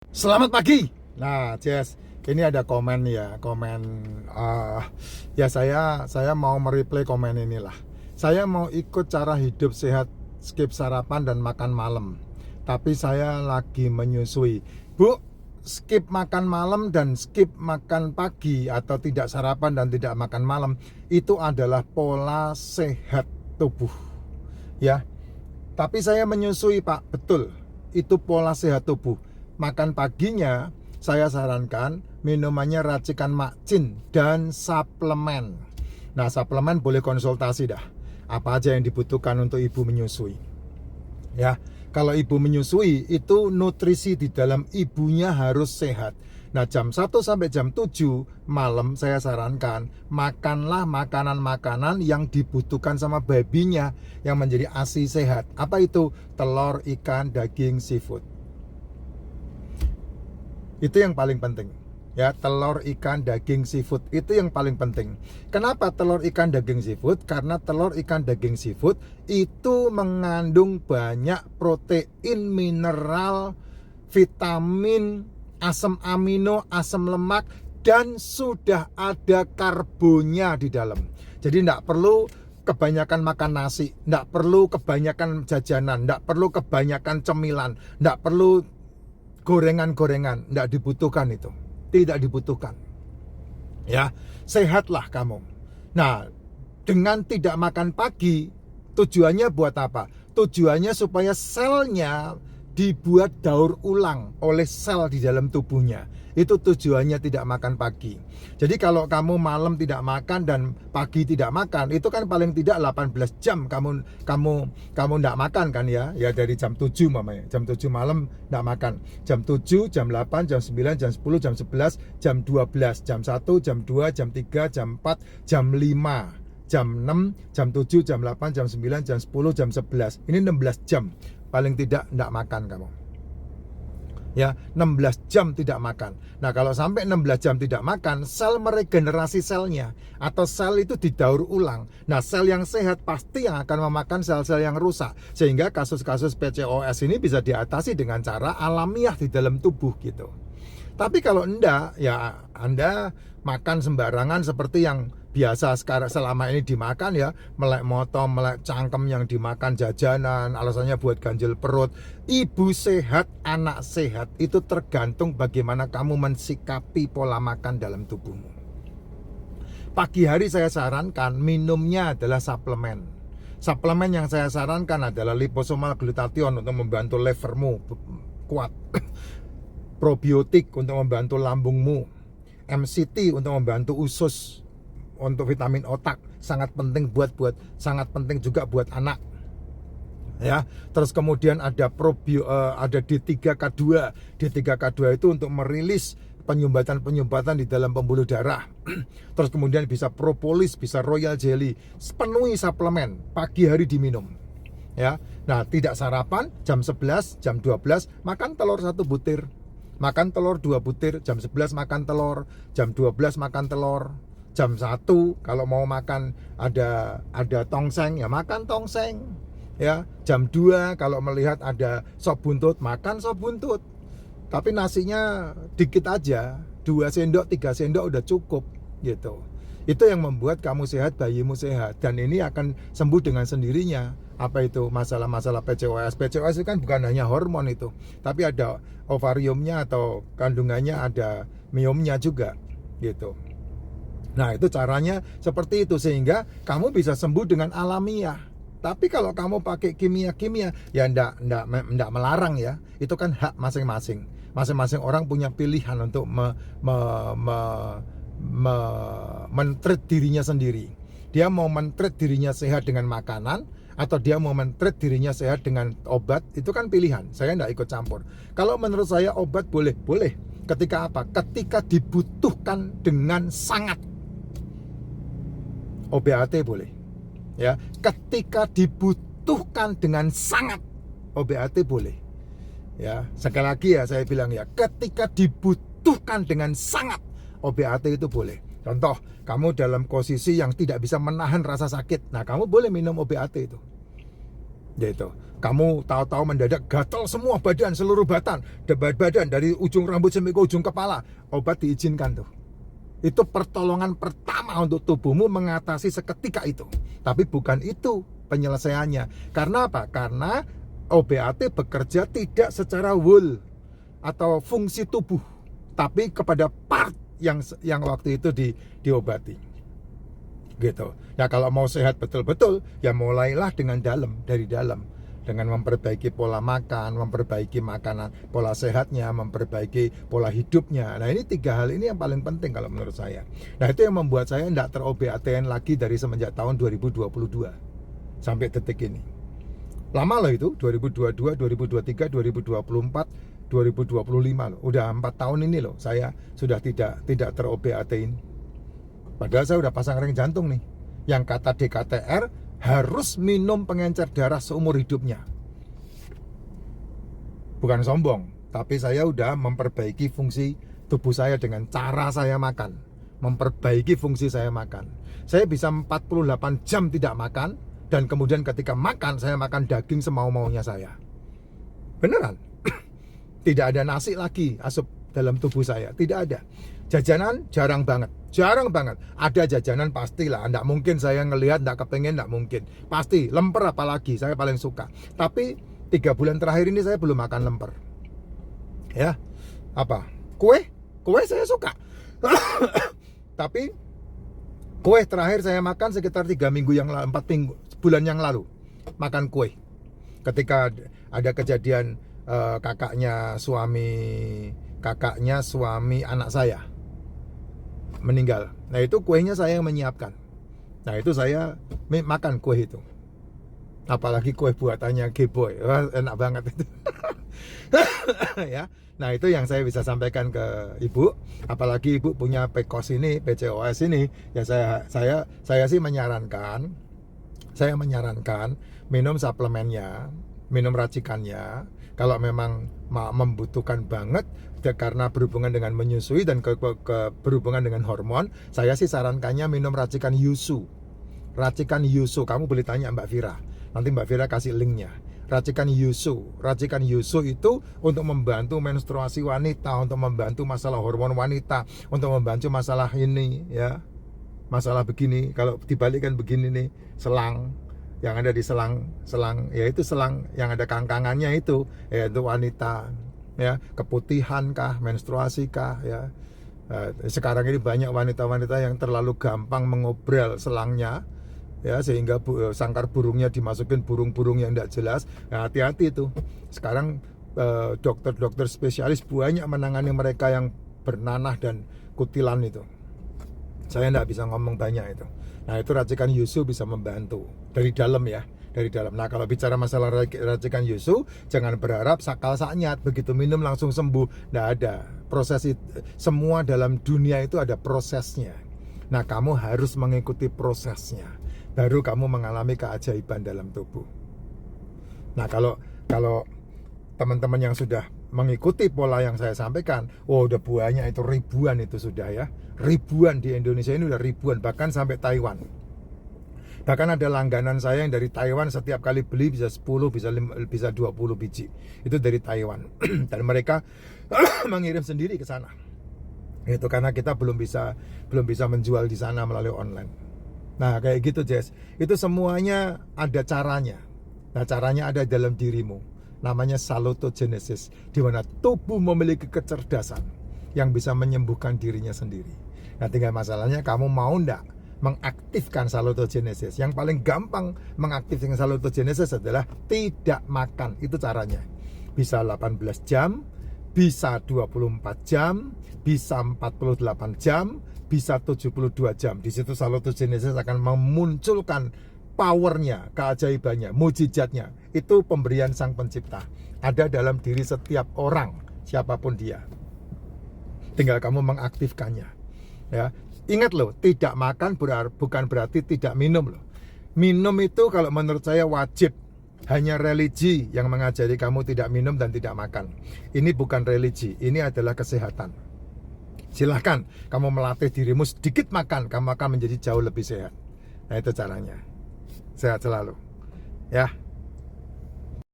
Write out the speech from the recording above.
Selamat pagi. Nah, Jess, ini ada komen ya, komen ya saya mau mereplay komen inilah. Saya mau ikut cara hidup sehat, skip sarapan dan makan malam. Tapi saya lagi menyusui. Bu, skip makan malam dan skip makan pagi atau tidak sarapan dan tidak makan malam itu adalah pola sehat tubuh. Ya. Tapi saya menyusui, Pak. Betul. Itu pola sehat tubuh. Makan paginya saya sarankan minumannya racikan Makcin dan suplemen. Nah, suplemen boleh konsultasi dah. Apa aja yang dibutuhkan untuk ibu menyusui. Ya, kalau ibu menyusui itu nutrisi di dalam ibunya harus sehat. Nah, jam 1 sampai jam 7 malam saya sarankan makanlah makanan-makanan yang dibutuhkan sama babinya yang menjadi ASI sehat. Apa itu? Telur, ikan, daging, seafood. Itu yang paling penting. Ya, telur, ikan, daging, seafood itu yang paling penting. Kenapa telur, ikan, daging, seafood? Karena telur, ikan, daging, seafood itu mengandung banyak protein, mineral, vitamin, asam amino, asam lemak, dan sudah ada karbonnya di dalam. Jadi tidak perlu kebanyakan makan nasi, tidak perlu kebanyakan jajanan, tidak perlu kebanyakan cemilan, tidak perlu gorengan-gorengan, tidak dibutuhkan itu. Tidak dibutuhkan. Ya, sehatlah kamu. Nah, dengan tidak makan pagi, tujuannya buat apa? Tujuannya supaya selnya dibuat daur ulang oleh sel di dalam tubuhnya. Itu tujuannya tidak makan pagi. Jadi kalau kamu malam tidak makan dan pagi tidak makan, itu kan paling tidak 18 jam kamu tidak makan kan ya. Ya dari jam 7 mamanya. Jam 7 malam tidak makan. Jam 7, jam 8, jam 9, jam 10, jam 11, jam 12, jam 1, jam 2, jam 3, jam 4, jam 5, jam 6, jam 7, jam 8, jam 9, jam 10, jam 11. Ini 16 jam. Paling tidak makan kamu. Ya, 16 jam tidak makan. Nah, kalau sampai 16 jam tidak makan, sel meregenerasi selnya atau sel itu didaur ulang. Nah, sel yang sehat pasti yang akan memakan sel-sel yang rusak. Sehingga kasus-kasus PCOS ini bisa diatasi dengan cara alamiah di dalam tubuh gitu. Tapi kalau enggak, ya Anda makan sembarangan seperti yang biasa sekarang selama ini dimakan ya, melek motong, melek cangkem yang dimakan jajanan, alasannya buat ganjil perut. Ibu sehat, anak sehat itu tergantung bagaimana kamu mensikapi pola makan dalam tubuhmu. Pagi hari saya sarankan minumnya adalah suplemen. Suplemen yang saya sarankan adalah liposomal glutathione untuk membantu levermu kuat, probiotik untuk membantu lambungmu, MCT untuk membantu usus, untuk vitamin otak, sangat penting sangat penting juga buat anak. Ya, terus kemudian ada ada D3K2. D3K2 itu untuk merilis penyumbatan di dalam pembuluh darah. Terus kemudian bisa propolis, bisa royal jelly. Penuhi suplemen, pagi hari diminum. Ya. Nah, tidak sarapan jam 11, jam 12 makan telur 1 butir. Makan telur 2 butir, jam 11 makan telur, jam 12 makan telur. Jam 1 kalau mau makan ada tongseng ya makan tongseng. Ya, jam 2 kalau melihat ada sop buntut makan sop buntut. Tapi nasinya dikit aja, 2 sendok, 3 sendok udah cukup gitu. Itu yang membuat kamu sehat, bayimu sehat, dan ini akan sembuh dengan sendirinya. Apa itu masalah-masalah PCOS? PCOS itu kan bukan hanya hormon itu, tapi ada ovariumnya atau kandungannya ada miomnya juga gitu. Nah, itu caranya seperti itu sehingga kamu bisa sembuh dengan alamiah. Tapi kalau kamu pakai kimia-kimia ya enggak melarang ya. Itu kan hak masing-masing. Masing-masing orang punya pilihan untuk men-treat dirinya sendiri. Dia mau men-treat dirinya sehat dengan makanan atau dia mau men-treat dirinya sehat dengan obat, itu kan pilihan. Saya enggak ikut campur. Kalau menurut saya obat boleh. Ketika apa? Ketika dibutuhkan dengan sangat. OBAT boleh. Ya, ketika dibutuhkan dengan sangat OBAT boleh. Ya, sekali lagi ya saya bilang ya, ketika dibutuhkan dengan sangat OBAT itu boleh. Contoh, kamu dalam posisi yang tidak bisa menahan rasa sakit. Nah, kamu boleh minum OBAT itu. Gitu. Kamu tahu-tahu mendadak gatal semua badan, seluruh badan dari ujung rambut sampai ke ujung kepala. Obat diizinkan tuh. Itu pertolongan pertama untuk tubuhmu mengatasi seketika itu. Tapi bukan itu penyelesaiannya. Karena apa? Karena OBAT bekerja tidak secara whole atau fungsi tubuh, tapi kepada part yang waktu itu diobati. Gitu. Ya kalau mau sehat betul-betul, ya mulailah dari dalam. Dengan memperbaiki pola makan, memperbaiki makanan, pola sehatnya, memperbaiki pola hidupnya. Nah ini 3 hal ini yang paling penting kalau menurut saya. Nah itu yang membuat saya tidak ter-OBAT-an lagi dari semenjak tahun 2022 sampai detik ini. Lama loh itu, 2022, 2023, 2024, 2025 loh. Udah 4 tahun ini loh saya sudah tidak ter-OBAT-in. Padahal saya udah pasang ring jantung nih. Yang kata DKTR harus minum pengencer darah seumur hidupnya. Bukan sombong, tapi saya udah memperbaiki fungsi tubuh saya dengan cara saya makan. Memperbaiki fungsi saya makan. Saya bisa 48 jam tidak makan, dan kemudian ketika makan, saya makan daging semau-maunya saya. Beneran. Tidak ada nasi lagi asup dalam tubuh saya, tidak ada. Jajanan jarang banget. Ada jajanan pastilah, enggak mungkin saya ngelihat enggak kepengen, enggak mungkin. Pasti, lemper apalagi, saya paling suka. Tapi 3 bulan terakhir ini saya belum makan lemper. Ya, apa? Kue saya suka. Tapi kue terakhir saya makan sekitar 3 minggu yang lalu, 4 bulan yang lalu. Makan kue. Ketika ada kejadian kakaknya suami anak saya meninggal. Nah itu kuenya saya yang menyiapkan. Nah itu saya makan kue itu. Apalagi kue buatannya G-Boy. Wah, enak banget itu. Ya. Nah itu yang saya bisa sampaikan ke ibu. Apalagi ibu punya PCOS ini, ya saya sih menyarankan minum suplemennya, minum racikannya. Kalau memang membutuhkan banget karena berhubungan dengan menyusui dan berhubungan dengan hormon, saya sih sarankannya minum racikan Yusu. Racikan Yusu, kamu boleh tanya Mbak Vira. Nanti Mbak Vira kasih linknya. Racikan Yusu itu untuk membantu menstruasi wanita, untuk membantu masalah hormon wanita, untuk membantu masalah ini ya. Masalah begini, kalau dibalikkan begini nih, selang yang ada di selang yaitu selang yang ada kangkangannya itu yaitu wanita ya, keputihan kah, menstruasi kah ya. Sekarang ini banyak wanita-wanita yang terlalu gampang mengobral selangnya ya, sehingga sangkar burungnya dimasukin burung-burung yang tidak jelas. Nah, hati-hati itu. Sekarang dokter-dokter spesialis banyak menangani mereka yang bernanah dan kutilan itu. Saya tidak bisa ngomong banyak itu. Nah itu racikan Yusu bisa membantu dari dalam ya, dari dalam. Nah kalau bicara masalah racikan Yusu, jangan berharap sakal saknyat begitu minum langsung sembuh. Tidak ada proses itu. Semua dalam dunia itu ada prosesnya. Nah kamu harus mengikuti prosesnya, baru kamu mengalami keajaiban dalam tubuh. Nah kalau teman-teman yang sudah mengikuti pola yang saya sampaikan, udah banyak itu, ribuan itu sudah ya. Ribuan di Indonesia ini udah ribuan, bahkan sampai Taiwan. Bahkan ada langganan saya yang dari Taiwan, setiap kali beli bisa 10, bisa 20 biji. Itu dari Taiwan. Dan mereka mengirim sendiri ke sana. Itu karena kita belum bisa menjual di sana melalui online. Nah, kayak gitu, Jess. Itu semuanya ada caranya. Nah, caranya ada dalam dirimu. Namanya salutogenesis, di mana tubuh memiliki kecerdasan yang bisa menyembuhkan dirinya sendiri. Nah tinggal masalahnya kamu mau enggak mengaktifkan salutogenesis. Yang paling gampang mengaktifkan salutogenesis adalah tidak makan. Itu caranya. Bisa 18 jam, bisa 24 jam, bisa 48 jam, bisa 72 jam. Di situ salutogenesis akan memunculkan powernya, keajaibannya, mujizatnya. Itu pemberian Sang Pencipta. Ada dalam diri setiap orang, siapapun dia. Tinggal kamu mengaktifkannya. Ya, ingat loh, tidak makan bukan berarti tidak minum loh. Minum itu kalau menurut saya wajib. Hanya religi yang mengajari kamu tidak minum dan tidak makan. Ini bukan religi, ini adalah kesehatan. Silahkan kamu melatih dirimu sedikit makan, kamu akan menjadi jauh lebih sehat. Nah itu caranya. Sehat selalu. Ya.